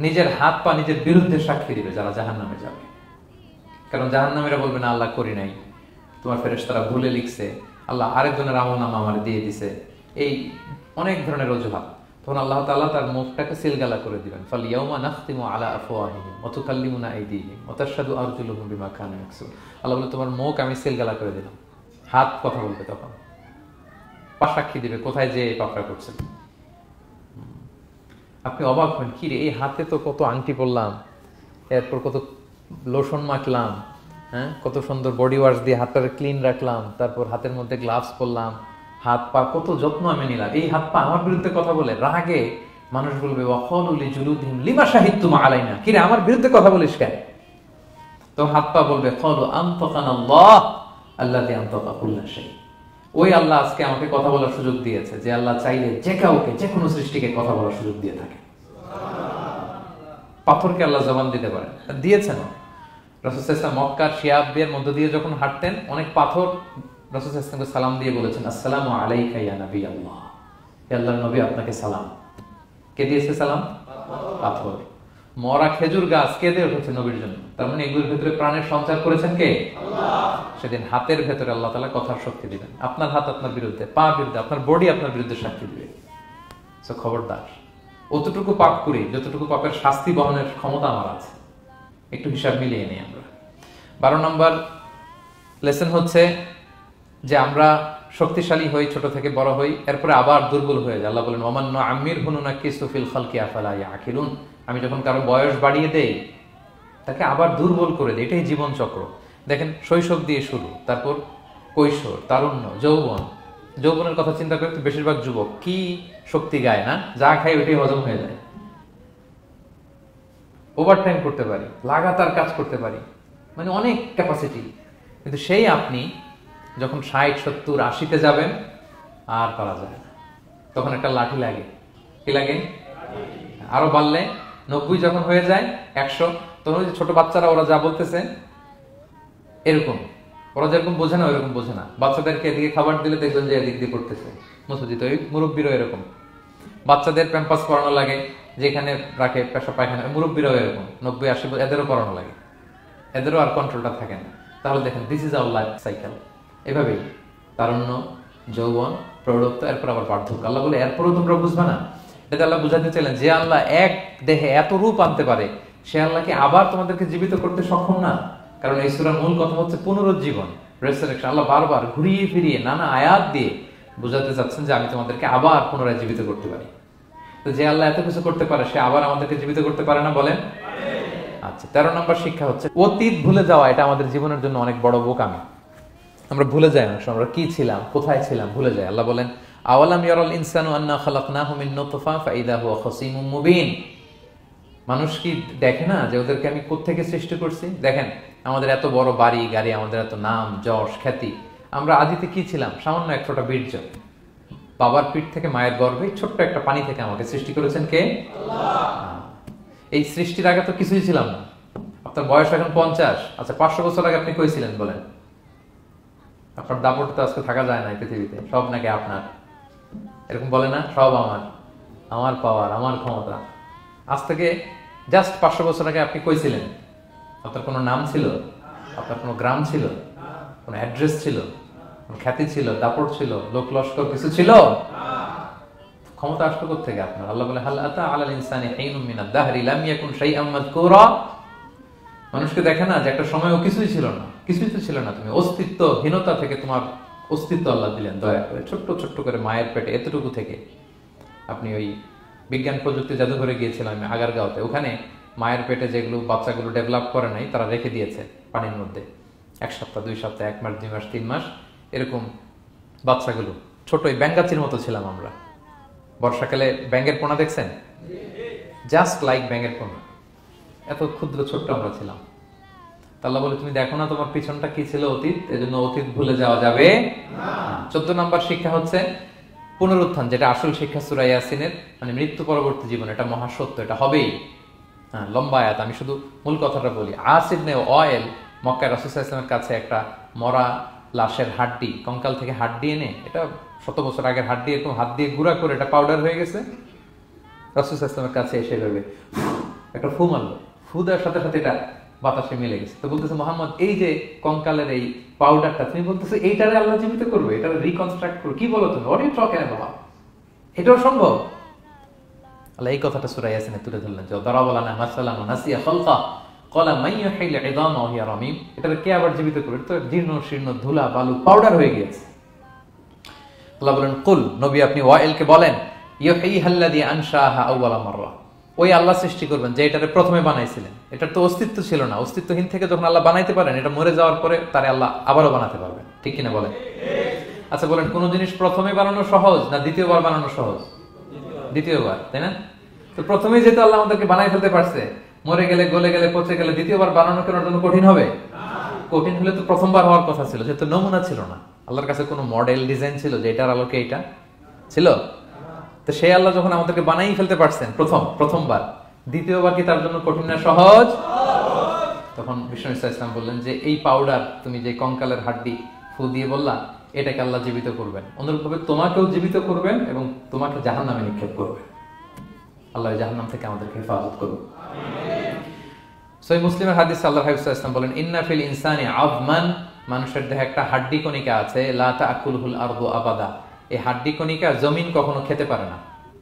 নিজের হাত পা নিজের বিরুদ্ধে সাক্ষী দিবে যারা জাহান্নামে যাবে। কারণ জাহান্নামীরা বলবে না আল্লাহ করি নাই, তোমার ফেরেশতারা ভুলে লিখছে, আল্লাহ আরেকজনের আমলনামা আমার দিয়ে দিছে, এই অনেক ধরনের অজুহাত। তখন আল্লাহ তাআলা তার মুখটাকে সিলগালা করে দিবেন। ফালিয়াউমা নাখতিমু আলা আফওয়াহিহিম ওয়া তুকাল্লিমুনা আইদিহিম ওয়া তাশহাদু আরজুলুহুম বিমা কানু ইয়াকসুবুন। আল্লাহ বলে তোমার মুখ আমি সিলগালা করে দিলাম, হাত কথা বলবে, তখন পা সাক্ষী দিবে কোথায় যে পাপটা করছেন। আপনি অবাক হন, কি রে এই হাতে তো কত আংটি পরলাম, এরপর কত লোশন মাখলাম, হ্যাঁ, কত সুন্দর বডি ওয়াশ দিয়ে হাতটাকে ক্লিন রাখলাম, তারপর হাতের মধ্যে গ্লাভস পরলাম, হাত পা কত যত্ন আমি নিলাম। এই হাত পা আমার বিরুদ্ধে কথা বলে, রাগে মানুষ বলবে ওয়াকালু লিজুলুদিহিম লিমা শাহিদতুম আলাইনা, কি রে আমার বিরুদ্ধে কথা বলিস কেন? তো হাত পা বলবে ক্বালু আনতাকানাল্লাহ আল্লাযী আনতাকা কুল্লা শাই। ওই আল্লাহ আজকে আমাকে কথা বলার সুযোগ দিয়েছে, যে আল্লাহ চাইলে যে কাউকে, যে কোনো সৃষ্টিকে কথা বলার সুযোগ দিয়ে থাকে। পাথরকে আল্লাহ জবান দিতে পারে, দিয়েছেন। রাসূল সাল্লাল্লাহু আলাইহি ওয়াসাল্লাম মক্কার শিয়াবদের মধ্য দিয়ে যখন হাঁটতেন, অনেক পাথর রাসূল সাল্লাল্লাহু আলাইহি ওয়াসাল্লামকে সালাম দিয়ে বলেছেন, আসসালামু আলাইকা ইয়া নবী আল্লাহ, হে আল্লাহর নবী আপনাকে সালাম। কে দিয়েছে সালাম? পাথর। মরা খেজুর গাছ কেঁদে উঠেছে নবীর জন্য, তার মানে এগুলোর ভিতরে প্রাণের সঞ্চার করেছেন কে? আল্লাহ। সেদিন হাতের ভেতরে আল্লাহ তাআলা কথার শক্তি দিবেন। আপনার হাত আপনার বিরুদ্ধে, পা বিরুদ্ধে, আপনার বডি আপনার বিরুদ্ধে সাক্ষী দিবে। সো খবরদার, অতটুকু পাপ করি যতটুকু পাপের শাস্তি বহনের ক্ষমতা আমার আছে, একটু হিসাব মিলিয়ে নিই আমরা। 12 নম্বর লেসন হচ্ছে যে আমরা শক্তিশালী হই, ছোট থেকে বড় হই, এরপরে আবার দুর্বল হয়ে যায়। আল্লাহ বলেন ওমান নুআম্মিরহু নুনাক্কিসু ফিল খালকি আফালা ইয়াকিলুন। আমি যখন কারো বয়স বাড়িয়ে দেই, তাকে আবার দুর্বল করে দেই। এটাই জীবন চক্র। দেখেন, শৈশব দিয়ে শুরু, তারপর কৈশোর, তারুণ্য, যৌবন। যৌবনের কথা চিন্তা করে তো বেশিরভাগ যুবক কি শক্তি গায় না, যা খায় ওইটাই হজম হয়ে যায়। ওভারটাইম করতে পারি, লাগাতার কাজ করতে পারি, মানে অনেক ক্যাপাসিটি। কিন্তু সেই আপনি যখন 60, 70, 80-তে যাবেন, আর পারা যায় না, তখন একটা লাঠি লাগে। কি লাগে? আরো বাড়লে 90 যখন হয়ে যায়, 100, তখন ওই যে ছোট বাচ্চারা ওরা যা বলতেছে এরকম, ওরা যেরকম বোঝে না ওইরকম বোঝে না। বাচ্চাদেরকে এদিকে খাবার দিলে দেখবেন যে এদিক দিয়ে করতেছে মসজিদ। ওই মুরব্বীরাও এরকম, বাচ্চাদের প্যাম্পাস পরানো লাগে, যেখানে রাখে পেশা পায়খানা, মুরব্বীরাও এরকম 90, 80 এদেরও পরানো লাগে, এদেরও আর কন্ট্রোলটা থাকে না। তাহলে দেখেন, this is our life cycle. এভাবেই তারুণ্য, যৌবন, প্রৌঢ়ত্ব, এরপর আবার বার্ধক্য। আল্লাহ বলে এরপরও তোমরা বুঝবে না। এটা আল্লাহ বুঝাতে চাইলেন, যে আল্লাহ এক দেহে এত রূপ আনতে পারে, সে আল্লাহকে আবার তোমাদেরকে জীবিত করতে সক্ষম না? কারণ এই সূরার মূল কথা হচ্ছে পুনরুজ্জীবন, রেসারেকশন। আল্লাহ বারবার ঘুরিয়ে ফিরিয়ে নানা আয়াত দিয়ে বুঝাতে চাচ্ছেন যে আমি তোমাদেরকে আবার পুনরায় জীবিত করতে পারি। তো যে আল্লাহ এত কিছু করতে পারে, সে আবার আমাদেরকে জীবিত করতে পারে না? বলেন। আচ্ছা, 13 নম্বর শিক্ষা হচ্ছে অতীত ভুলে যাওয়া। এটা আমাদের জীবনের জন্য অনেক বড় বোকামি। আমরা ভুলে যাই, অনেক সময় আমরা কি ছিলাম, কোথায় ছিলাম, ভুলে যাই। আল্লাহ বলেন আওয়ালাম ইয়ারাল ইনসানু আন্না খালাকনাহু মিন নুতফা ফাইদা হুয়া খাসীমুম মুবিন। মানুষ কি দেখে না যে ওদেরকে আমি কোত্থেকে সৃষ্টি করছি? দেখেন, আমাদের এত বড় বাড়ি গাড়ি, আমাদের এত নাম যশ খ্যাতি, আমরা আদিতে কি ছিলাম? সামান্য এক ফোঁটা বীর্য। বাবার পিঠ থেকে, মায়ের গর্ভে ছোট্ট একটা পানি থেকে আমাকে সৃষ্টি করেছেন কে? আল্লাহ। এই সৃষ্টির আগে তো কিছুই ছিলাম না। আপনার বয়স এখন 50। আচ্ছা, 500 বছর আগে আপনি কই ছিলেন বলেন? আপনার দাপট তো আজকে থাকা যায় না পৃথিবীতে, সব নাকি আপনার। এরকম বলে না, সব আমার, আমার পাওয়ার, আমার ক্ষমতা। আজ থেকে জাস্ট 500 বছর আগে আপনি কই ছিলেন? আপনার কোনো নাম ছিল? আপনার কোনো গ্রাম ছিল? কোনো অ্যাড্রেস ছিল? কোনো খ্যাতি ছিল? দাপট ছিল? লোক লস্কর কিছু ছিল? ক্ষমতা আসলো কোত্থেকে আপনার? আল্লাহ বলে হাল আতা আলাল ইনসানি হিনুম মিনাদ দাহরি লাম ইয়াকুন শাইআম মাযকুরা। মানুষকে দেখে না যে একটা সময় ও কিছুই ছিল না, কিছুই তো ছিল না, তুমি অস্তিত্বহীনতা থেকে তোমার অস্তিত্ব আল্লাহ দিলেন দয়া করে, ছোট্ট ছোট্ট করে মায়ের পেটে এতটুকু থেকে। আপনি ওই বিজ্ঞান প্রযুক্তি জাদুঘরে গিয়েছিলাম আমি আগারগাঁওতে, ওখানে মায়ের পেটে যেগুলো বাচ্চাগুলো ডেভেলপ করে নাই তারা রেখে দিয়েছে পানির মধ্যে 1 সপ্তাহ 2 সপ্তাহ 1 মাস 2 মাস 3 মাস এরকম বাচ্চাগুলো ছোট ওই ব্যাঙ্গাচির মতো ছিলাম আমরা। বর্ষাকালে ব্যাঙের পোনা দেখছেন, জাস্ট লাইক ব্যাঙের পোনা, এত ক্ষুদ্র ছোট্ট আমরা ছিলাম। আল্লাহ বলে তুমি দেখো না তোমার পিছনটা কি ছিল অতীত, এজন্য অতীত ভুলে যাওয়া যাবে না। 14 নম্বর শিক্ষা হচ্ছে পুনরুত্থান, যেটা আসল শিক্ষা সূরা ইয়াসিনের, মানে মৃত্যু পরবর্তী জীবন, এটা মহাসত্য, এটা হবেই। হ্যাঁ, লম্বা আয়াত, আমি শুধু মূল কথাটা বলি। আস ইবনে ওয়াইল মক্কায় রাসূল সাল্লাল্লাহু আলাইহি ওয়াসাল্লামের কাছে একটা মরা লাশের হাড্ডি, কঙ্কাল থেকে হাড্ডি এনে, এটা 100 বছর আগের হাড্ডি, এরকম হাত দিয়ে গুঁড়া করে এটা পাউডার হয়ে গেছে। রাসূল সাল্লাল্লাহু আলাইহি ওয়াসাল্লামের কাছে এসে ভাবে একটা ফু মারলো, ফু দেওয়ার সাথে সাথে এটা বাতাসে মিলে গেছে। তো বলতেছে মোহাম্মদ, এই যে কঙ্কালের এই পাউডারটা তুমি বলতেছো এইটারে আল্লাহ জীবিত করবে, এটারে রিকনস্ট্রাক্ট করবে, কি বলো তুমি, হোয়াট ইউ টকিং অ্যাবাউট, এটাও সম্ভব? আল্লাহ এই কথাটা সূরা ইয়াসিনে তুলে ধরলেন, যে দারাবা লানা মাসালান ওয়া নাসিয়া খালকা ক্বালা মান ইউহিল ইযামা ওয়া হিয়া রামীম, এটারে কে আবার জীবিত করবে, তো জীর্ণ শীর্ণ ধুলা বালু পাউডার হয়ে গিয়েছে। আল্লাহ বলেন, কুল, নবী আপনি ওয়াইলকে বলেন, ইউহিহাল্লাযী আনশাহা আউওয়ালা মাররা, ওই আল্লাহ সৃষ্টি করবেন যে এটারে প্রথমে বানাইছিলেন। এটার তো অস্তিত্ব ছিল না, অস্তিত্বহীন থেকে যখন আল্লাহ বানাইতে পারেন, এটা মরে যাওয়ার পরে তারে আল্লাহ আবারও বানাতে পারবেন, ঠিক কিনা বলেন? আচ্ছা বলেন, কোন জিনিস প্রথমে বানানো সহজ না দ্বিতীয়বার বানানো সহজ? দ্বিতীয়বার, তাই না? তো প্রথমেই যেহেতু আল্লাহ আমাদেরকে বানাই ফেলতে পারছে, মরে গেলে গলে গেলে পচে গেলে দ্বিতীয়বার বানানো কেন জন্য কঠিন হবে? কঠিন হলে তো প্রথমবার হওয়ার কথা ছিল, যেহেতু নমুনা ছিল না, আল্লাহর কাছে কোনো মডেল ডিজাইন ছিল যে এটার আলোকে এটা ছিল। তো সেই আল্লাহ যখন আমাদেরকে বানাই ফেলতে পারছেন প্রথমবার, দ্বিতীয়বার কি তার জন্য কঠিন না সহজ? তখন বিষ্ণু ইসলাম বললেন যে এই পাউডার, তুমি যে কঙ্কালের হাড্ডি ফু দিয়ে বললা, এটাকে আল্লাহ জীবিত করবেন, অনুরূপভাবে তোমাকেও জীবিত করবেন এবং তোমাকে জাহান্নামে নিক্ষেপ করবেন। আল্লাহ জাহান্নাম থেকে আমাদেরকে হেফাজত করুন। সহিহ মুসলিমের হাদিস আল্লাহর হাবিব সাল্লাল্লাহু আলাইহি ওয়াসাল্লাম বলেন, ইন্না ফিল ইনসানি আযমান, মানুষের দেহে একটা হাড্ডি কণিকা আছে, লা তাআকুলুল আরদু আবাদা, এই হাড্ডি কণিকা জমিন কখনো খেতে পারে না।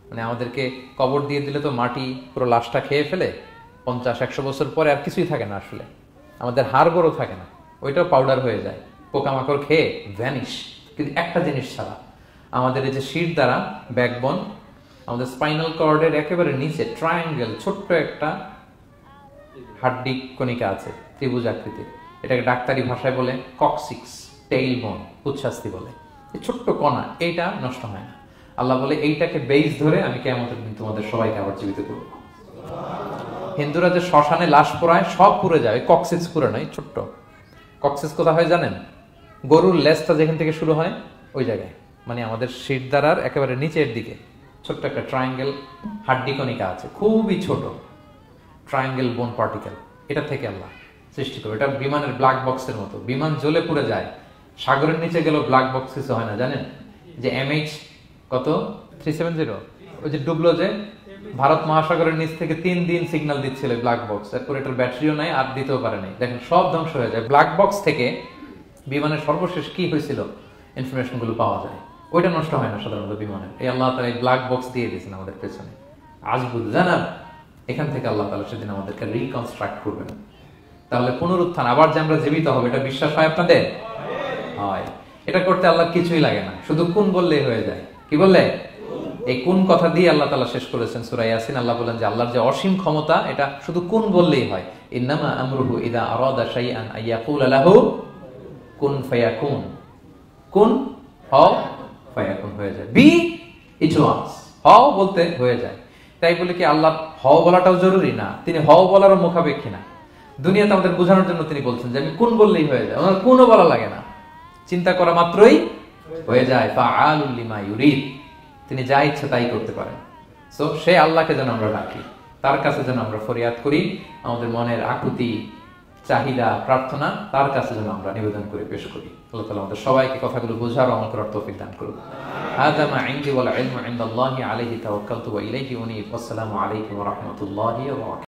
মানে আমাদেরকে কবর দিয়ে দিলে তো মাটি পুরো লাশটা খেয়ে ফেলে, 50-100 বছর পরে আর কিছুই থাকে না, আসলে আমাদের হাড় গোড়ও থাকে না, ওইটাও পাউডার হয়ে যায়, পোকামাকড় খেয়ে ভ্যানিশ। কিন্তু একটা জিনিস ছাড়া, আমাদের এই যে শির দ্বারা ব্যাকবোন, আমাদের স্পাইনাল কর্ডের একেবারে নিচে ট্রায়াঙ্গেল ছোট্ট একটা হাড্ডি কণিকা আছে, ত্রিভুজ আকৃতির, এটাকে ডাক্তারি ভাষায় বলে কক্সিক্স টেইল বোন, উচ্ছ্বাস্তি বলে। এই ছোট্ট কণা, এইটা নষ্ট হয় না। আল্লাহ বলে এইটাকে বেইস ধরে আমি কিয়ামতের দিন তোমাদের সবাইকে আবার জীবিত করব। হিন্দুরা যে শ্মশানে লাশ পোড়ায়, সব পুড়ে যায়, কক্সিক্স পুড়ে নয়, ছোট্ট কক্সিক্স কোথা হয় জানেন? গরুর লেজটা যেখান থেকে শুরু হয় ওই জায়গায়, মানে আমাদের শিরদাঁড়ার একেবারে নিচের দিকে ছোট্ট একটা ট্রায়াঙ্গেল হাড্ডি কণিকা আছে, খুবই ছোট ট্রায়াঙ্গেল বোন পার্টিকেল, এটা থেকে আল্লাহ সৃষ্টি করে। এটা বিমানের ব্ল্যাক বক্সের মতো, বিমান জ্বলে পুড়ে যায়, সাগরের নিচে গেলেও ব্ল্যাক বক্স কিছু হয় না। জানেন যে MH কত 370, ওই যে ডুবলো, যে ভারত মহাসাগরের নিচ থেকে 3 দিন সিগন্যাল দিচ্ছিল ব্ল্যাক বক্স, এরপর এটার ব্যাটারিও নাই, আর দিতেও পারে নাই, দেখেন সব ধ্বংস হয়ে যায়। ব্ল্যাক বক্স থেকে বিমানের সর্বশেষ কি হয়েছিল ইনফরমেশন গুলো পাওয়া যায়, ওইটা নষ্ট হয় না সাধারণত বিমানের। এই আল্লাহ তাআলা এই ব্ল্যাক বক্স দিয়ে দিয়েছেন আমাদের পেছনে, আজবুল জানাব, এখান থেকে আল্লাহ তাআলা সেদিন আমাদেরকে রিকনস্ট্রাক্ট করবেন। তাহলে পুনরুত্থান, আবার যে আমরা জীবিত হবে, এটা বিশ্বাস হয় আপনাদের? হয়। এটা করতে আল্লাহ কিছুই লাগে না, শুধু কুন বললেই হয়ে যায়। কি বললে? এই কুন কথা দিয়ে আল্লাহ তাআলা শেষ করেছেন সূরা ইয়াসিন। আল্লাহ বলেন যে আল্লাহর যে অসীম ক্ষমতা, এটা শুধু কুন বললেই হয়। ইন্নামা আমরুহু ইযা আরাদা শাইআন আইয়াকুলা লাহু কুন ফায়াকুন, কুন হও ফায়াকুন, হয়ে যায়, বি ইট ওয়াজ, হও বলতে হয়ে যায়। তাই বলে কি আল্লাহ হও বলাটাও জরুরি না, তিনি হও বলারও মুখাপেক্ষী না। দুনিয়াতে আমাদের বোঝানোর জন্য তিনি বলছেন যে আমি কুন বললেই হয়ে যায়, ওনার কুনও বলা লাগে না, চিন্তা করা মাত্রই হয়ে যায়। ফাআলুল লিমা ইউরিদ, তিনি যা ইচ্ছা তাই করতে পারেন। সো সেই আল্লাহকে যেন আমরা ডাকি, তার কাছে যেন আমরা ফরিয়াদ করি, আমাদের মনের আকুতি, চাহিদা, প্রার্থনা তার কাছে যেন আমরা নিবেদন করে পেশ করি। আল্লাহ তাআলা আমাদের সবাইকে কথাগুলো বোঝার ও আমল করার তৌফিক দান করুন। হাযা মা ইনদি ওয়াল ইলমু ইনদাল্লাহি আলাইহি তাওয়াক্কালতু ওয়া ইলাইহি উনীব। আসসালামু আলাইকুম ওয়া রাহমাতুল্লাহি ওয়া বারাকাতুহু।